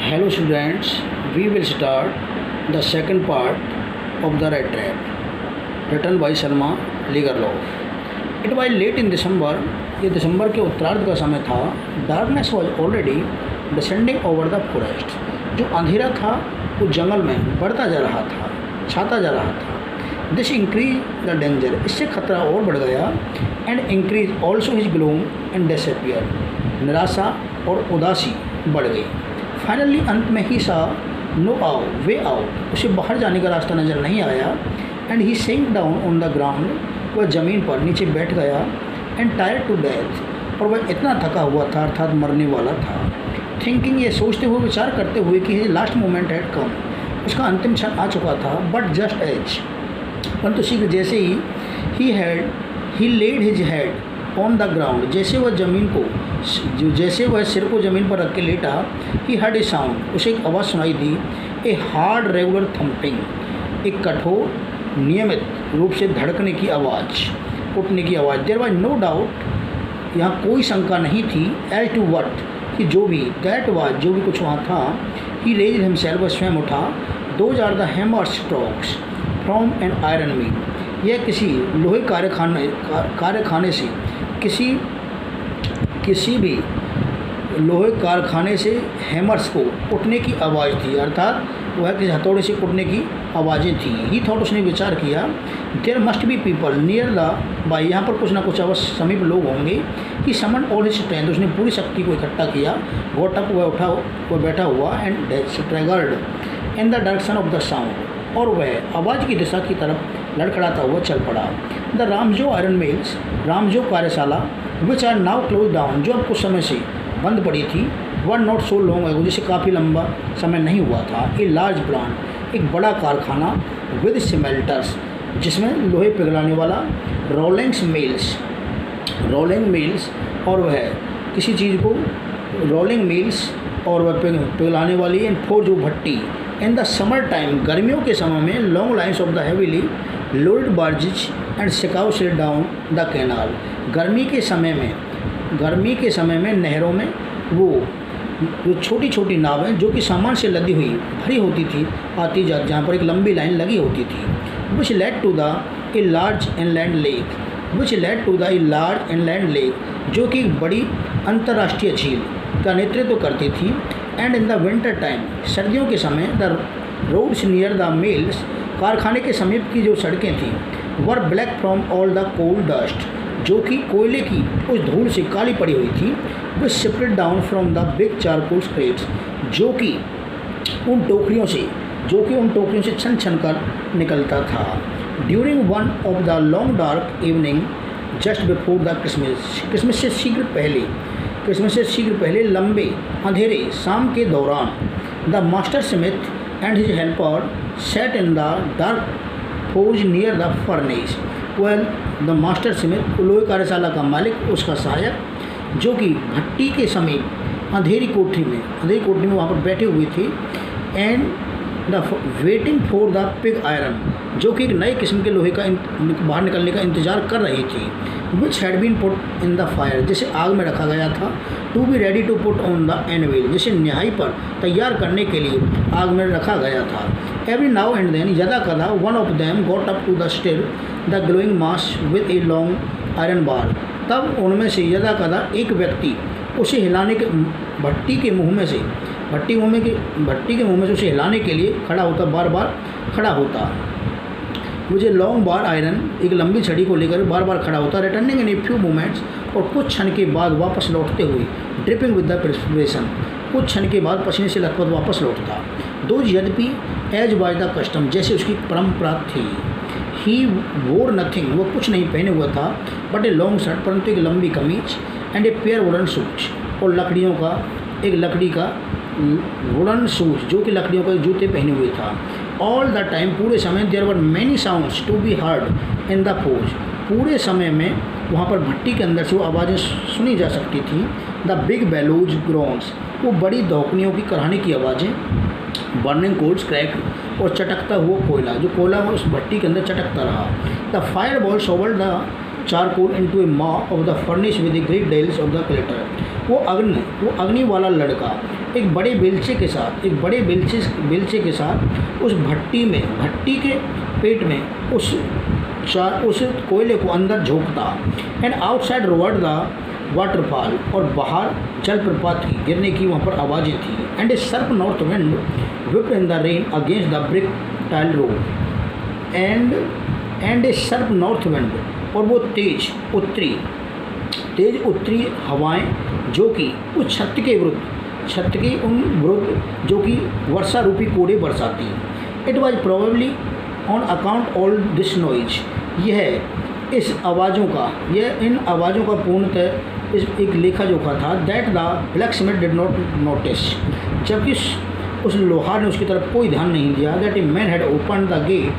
Hello students, we will start the second part of the Red Trap written by Sharma Ligarlov. It was late in December. ये दिसंबर के उत्तरार्ध का समय था. Darkness was already descending over the forest. जो अंधेरा था वो जंगल में बढ़ता जा रहा था, छाता जा रहा था. This increased the danger. इससे खतरा और बढ़ गया. And increased also his gloom and disappeared. निराशा और उदासी बढ़ गई. फाइनली अंत में ही सा नो आउट वे आउट, उसे बाहर जाने का रास्ता नज़र नहीं आया. And he sink down on the ground, वह ज़मीन पर नीचे बैठ गया. एंड टायर्ड टू डेथ, और वह इतना थका हुआ था अर्थात मरने वाला था. थिंकिंग, ये सोचते हुए विचार करते हुए कि लास्ट मोमेंट हैड कम, उसका अंतिम क्षण आ चुका था. बट जस्ट एज, परंतु शीघ्र जैसे ही ही laid his head on the ground, जैसे वह ज़मीन को जैसे वह सिर को ज़मीन पर रख के लेटा, ही हर्ड ए साउंड, उसे एक आवाज़ सुनाई दी. ए हार्ड रेगुलर थम्पिंग, एक कठोर नियमित रूप से धड़कने की आवाज़, उठने की आवाज़. देयर वाज नो डाउट, यहाँ कोई शंका नहीं थी. एज टू वट, कि जो भी, दैट वाज, जो भी कुछ वहाँ था. ही रेज्ड हिमसेल्फ, वह स्वयं उठा. Those are the hammer strokes from an iron mill, यह किसी लोहे कारखाने से किसी भी लोहे कारखाने से हैमर्स को उठने की आवाज़ थी, अर्थात वह किसी हथौड़े से उठने की आवाज़ें थी. ही थॉट, उसने विचार किया. There must be people near the by, यहाँ पर कुछ ना कुछ अवश्य समीप लोग होंगे. कि समन ऑल हिज स्ट्रेंथ, उसने पूरी शक्ति को इकट्ठा किया. गॉट अप, वह बैठा हुआ. And struggled in the direction of the sound, और वह आवाज़ की दिशा की तरफ लड़खड़ाता हुआ चल पड़ा. The Ramsjo iron mills, Ramsjo कार्यशाला, which are now close down, जो अब कुछ समय से बंद पड़ी थी. One not so long ago, जिसे काफ़ी लंबा समय नहीं हुआ था. ए लार्ज प्लांट, एक बड़ा कारखाना. विद सिमेल्टर्स, जिसमें लोहे पिघलाने वाला. रोलिंग मिल्स, और वह किसी चीज़ को रोलिंग मिल्स, और वह पिघलाने वाली. एंड फोर्ज, भट्टी. इन द समर टाइम, गर्मियों के समय में, long lines of the heavily loaded barges and सिकाउ से डाउन द कैनाल, गर्मी के समय में नहरों में वो जो छोटी छोटी नावें जो कि सामान से लदी हुई भरी होती थी, आती जाती, जहाँ पर एक लंबी लाइन लगी होती थी. Which led to the a large inland lake, जो कि एक बड़ी अंतर्राष्ट्रीय झील का नेतृत्व करती थी. And in the winter time, सर्दियों के समय, the roads near the mills, कारखाने के समीप की जो सड़कें थीं, were black from all the coal dust, जो कि कोयले की उस धूल से काली पड़ी हुई थी. Which spread down from the big charcoal crates, जो कि उन टोकरियों से छन छन कर निकलता था. During one of the long dark evening just before the Christmas से शीघ्र पहले लंबे अंधेरे शाम के दौरान, the master smith and his helper sat in the dark forge near the furnace. Well, the master smith, लोहे कार्यशाला का मालिक, उसका सहायक, जो कि भट्टी के समीप अंधेरी कोठरी में वहाँ पर बैठे हुए थे. And the waiting for the pig iron, जो कि एक नए किस्म के लोहे का बाहर निकलने का इंतज़ार कर रही थी. Which had been put in the fire, जिसे आग में रखा गया था. To be ready to put on the anvil, जिसे न्याई पर तैयार करने के लिए आग में रखा गया था. एवरी नाउ एंड देन, यदा कदा, one of them got up to the stir the glowing mass with a long iron bar, तब उनमें से यदा कदा एक व्यक्ति उसे हिलाने के भट्टी के मुंह में से उसे हिलाने के लिए बार बार खड़ा होता. मुझे लॉन्ग बार आयरन, एक लंबी छड़ी को लेकर बार बार खड़ा होता. Returning in a few moments, और कुछ क्षण के बाद वापस लौटते हुए. ड्रिपिंग विद द प्रिस्पिरेशन, कुछ क्षण के बाद पसीने से लथपथ वापस लौटता. दो यद्यपि एज वाज द कस्टम, जैसे उसकी परंपरा थी. ही वोर नथिंग, वह कुछ नहीं पहने हुआ था. बट ए लॉन्ग शर्ट, परंतु एक लंबी कमीज. And a pair wooden shoes, और लकड़ी का वुडन शूज, जो कि लकड़ियों के जूते पहने हुए था. ऑल द टाइम, पूरे समय, there were many sounds to be heard in the forge, पूरे समय में वहाँ पर भट्टी के अंदर से वो आवाज़ें सुनी जा सकती थी. द बिग बेलूज ग्रोन्स, वो बड़ी दौकनियों की कराहने की आवाज़ें. बर्निंग कोल्स क्रैक, और चटकता हुआ कोयला, जो कोयला उस भट्टी के अंदर चटकता रहा. The fire ball shoveled the charcoal into a maw of the furnace with the great deals of the clatter, वो अग्नि वाला लड़का एक बड़े बेलचे के साथ उस भट्टी के पेट में उस कोयले को अंदर झोंकता। एंड आउटसाइड रोवर्ड द वाटरफॉल, और बाहर जलप्रपात की गिरने की वहाँ पर आवाज़ें थी। एंड ए सर्प north wind whipped in the rain against the brick tile roof, and a sharp north wind, और वो तेज उत्तरी हवाएं जो कि उस छत के विरुद्ध जो कि वर्षा रूपी कोड़े बरसाती। It was probably on account all this noise, इन आवाज़ों का पूर्णतः एक लेखा जोखा था। That the blacksmith did not notice, जबकि उस लोहार ने उसकी तरफ कोई ध्यान नहीं दिया। That a man had open the gate,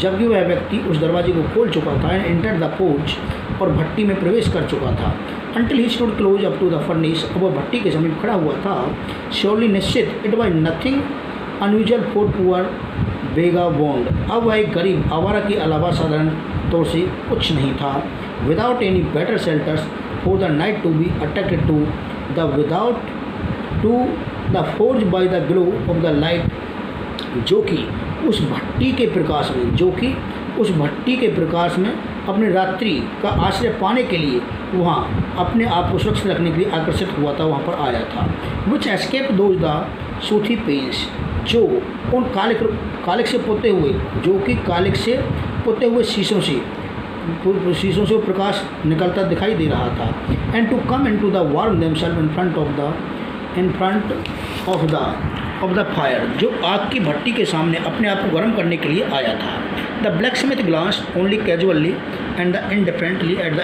जबकि वह व्यक्ति उस दरवाजे को खोल चुका था। एंड एंटर द पोर्च, और भट्टी में प्रवेश कर चुका था। Until he stood close up to the furnace, अब वह भट्टी के समीप खड़ा हुआ था। श्योरली निश्चित, it was nothing unusual for poor vagabond, अब वह एक गरीब आवारा के अलावा साधारण तौर से कुछ नहीं था। Without any better shelters for the night to be attracted to the forge by the glow of the light, जो कि उस भट्टी के प्रकाश में अपने रात्रि का आश्रय पाने के लिए वहाँ अपने आप को सुरक्षित रखने के लिए आकर्षित हुआ था, वहाँ पर आया था। विच एस्केप दोज द सूथी पेंस, जो उन कालिक से पोते हुए शीशों से प्रकाश निकलता दिखाई दे रहा था। And to come in to the warm themselves in front of the fire, जो आग की भट्टी के सामने अपने आप को गर्म करने के लिए आया था। The blacksmith glanced only casually and the indifferently at the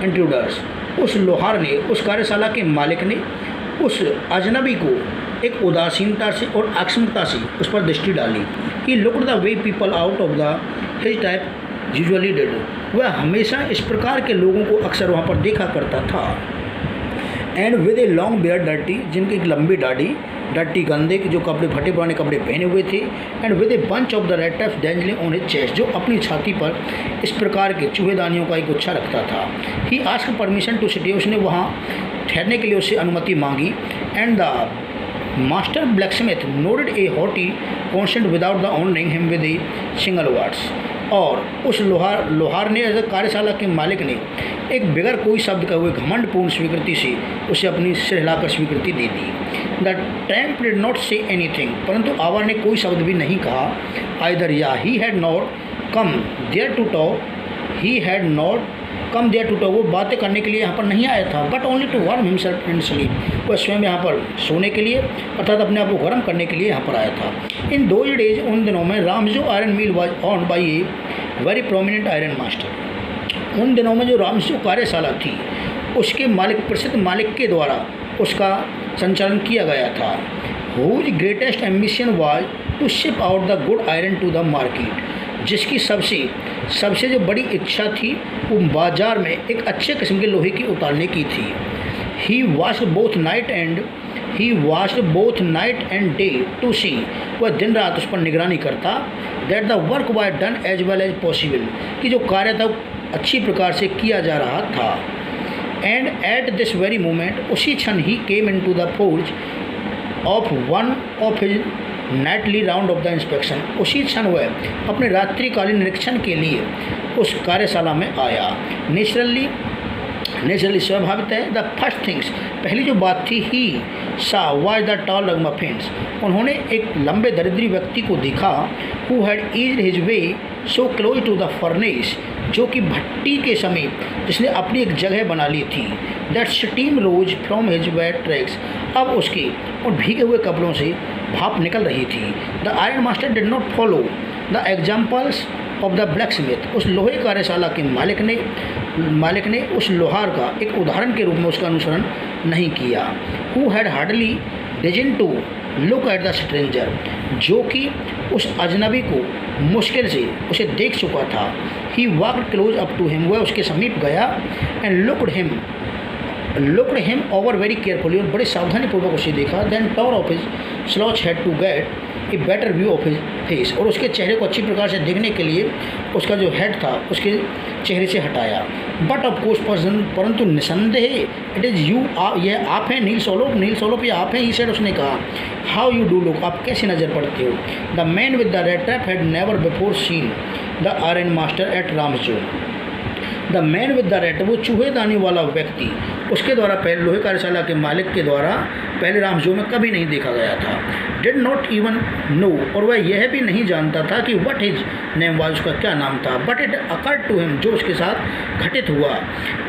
intruders, उस लोहार ने, उस कार्यशाला के मालिक ने उस अजनबी को एक उदासीनता से और आकस्मिकता से उस पर दृष्टि डाली। He looked the way people out of the his type usually did, वह हमेशा इस प्रकार के लोगों को अक्सर वहाँ पर देखा करता था। And with a long beard dirty, जिनकी एक लंबी दाढ़ी, डर्टी गंदे के जो कपड़े फटे पुराने कपड़े पहने हुए थे। And with a bunch of the red taps dangling on his chest, जो अपनी छाती पर इस प्रकार के चूहेदानियों का एक गुच्छा रखता था। He asked permission to city, उसने वहाँ ठहरने के लिए उससे अनुमति मांगी। And the master blacksmith noted a haughty consent without the honouring him with a single words, और उस लोहार ने, कार्यशाला के मालिक ने एक बगैर कोई शब्द का हुए घमंडपूर्ण स्वीकृति से उसे अपनी सिर हिलाकर स्वीकृति दे दी। The tramp did not say anything, परंतु आवर ने कोई शब्द भी नहीं कहा। आइदर या he had not come there to talk, वो बातें करने के लिए यहाँ पर नहीं आया था। But only to warm himself and sleep, वह स्वयं यहाँ पर सोने के लिए अर्थात अपने आप को गर्म करने के लिए यहाँ पर आया था। इन दोज डेज, उन दिनों में रामजो iron mill was on by a very prominent iron master, उन दिनों में जो रामजो कार्यशाला थी उसके प्रसिद्ध मालिक के द्वारा उसका संचालन किया गया था। Whose greatest ambition was to ship out the good iron to the market, जिसकी सबसे जो बड़ी इच्छा थी वो बाजार में एक अच्छे किस्म के लोहे की उतारने की थी। He watched both night and day to see, वह दिन रात उस पर निगरानी करता। That the work was done as well as possible, कि जो कार्य था अच्छी प्रकार से किया जा रहा था। And at this very moment, उसी क्षण ही came in to the forge of one of his nightly round of the inspection, उसी क्षण वह अपने रात्रिकालीन निरीक्षण के लिए उस कार्यशाला में आया। नेचुरली स्वाभाविक है। द फर्स्ट थिंग्स, पहली जो बात थी, ही सा वाज द टॉल रगमफिन्स, उन्होंने एक लंबे दरिद्री व्यक्ति को देखा। Who had eased his way so close to the furnace, जो कि भट्टी के समीप जिसने अपनी एक जगह बना ली थी। That steam rose from his wet tracks, अब उसके और भीगे हुए कपड़ों से भाप निकल रही थी। The iron master did not follow the examples of the blacksmith, उस लोहे कार्यशाला के मालिक ने उस लोहार का एक उदाहरण के रूप में उसका अनुसरण नहीं किया। Who had hardly deigned to look at the stranger, जो कि उस अजनबी को मुश्किल से उसे देख चुका था। He walked close up to him, वह उसके समीप गया। And looked him over very carefully, और बड़े सावधानी पूर्वक उसे देखा। Then tore off his slouch head to get a better view of his face, और उसके चेहरे को अच्छी प्रकार से देखने के लिए उसका जो हेड था उसके चेहरे से हटाया। बट ऑफ कोर्स पर्सन, परंतु निसंदेह इट इज़ यू, यह आप हैं नील सोलोप ये आप हैं, ही सेड उसने कहा। हाउ यू डू लुक, आप कैसे नज़र पड़ते हो। The man with the red trap had never before seen the iron master at Ramsjo. The man with the red, वो चूहेदानी वाला व्यक्ति, उसके द्वारा पहले लोहे कार्यशाला के मालिक के द्वारा पहले रामजो में कभी नहीं देखा गया था। डिड नॉट इवन नो, और वह यह भी नहीं जानता था कि वट हिज नेम वाज, उसका क्या नाम था। But it occurred to him, जो उसके साथ घटित हुआ।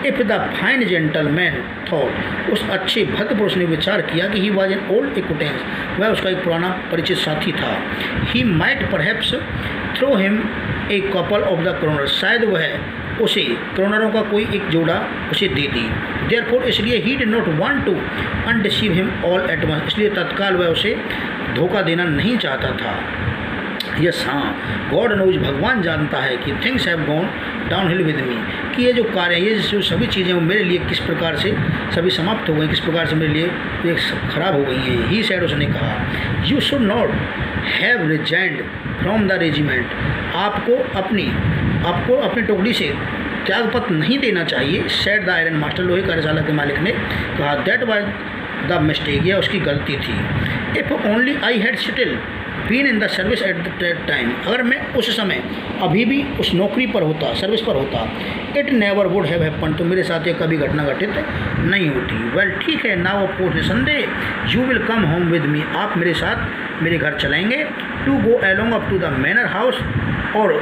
If the fine gentleman thought, उस अच्छे भद्र पुरुष ने विचार किया कि he was an old acquaintance, वह उसका एक पुराना परिचित साथी था। He might perhaps throw him a couple of the kronor, शायद वह उसे क्रोनरों का कोई एक जोड़ा उसे दे दी। देयरफॉर, इसलिए he did not want to undeceive him all at once, इसलिए तत्काल वह उसे धोखा देना नहीं चाहता था। यस हाँ, गॉड नोज, भगवान जानता है कि things have gone down hill with me, कि ये जो कार्य, ये जो सभी चीज़ें वो मेरे लिए किस प्रकार से सभी समाप्त हो गई, किस प्रकार से मेरे लिए ये खराब हो गई हैं। ही सेड, उसने कहा। You should not have resigned from the regiment, आपको अपनी टुकड़ी से त्यागपत्र नहीं देना चाहिए। सेड द आयरन मास्टर, लोहे कार्यशाला के मालिक ने कहा। दैट वाज द मिस्टेक, यह उसकी गलती थी। If only I had still been in the service at that time, अगर मैं उस समय अभी भी उस नौकरी पर होता, सर्विस पर होता, it never would have happen, तो मेरे साथ ये कभी घटना घटित नहीं होती। वेल ठीक है, नाउ ऑफ कोर्स निसंदेह you will come home with me, आप मेरे साथ मेरे घर चलेंगे। To go along up to the manor house, और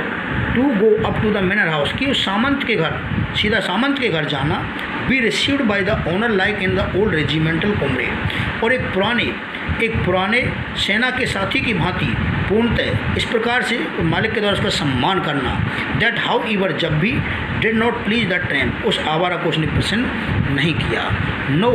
to go up to the manor house, कि उस सामंत के घर, सीधा सामंत के घर जाना। Be received by the owner like in the old regimental comrade, और एक पुराने सेना के साथी की भांति पूर्णतः इस प्रकार से मालिक के द्वारा उसका सम्मान करना। दैट हाउ ईवर, जब भी did not please the tramp, उस आवारा को उसने प्रसन्न नहीं किया। नो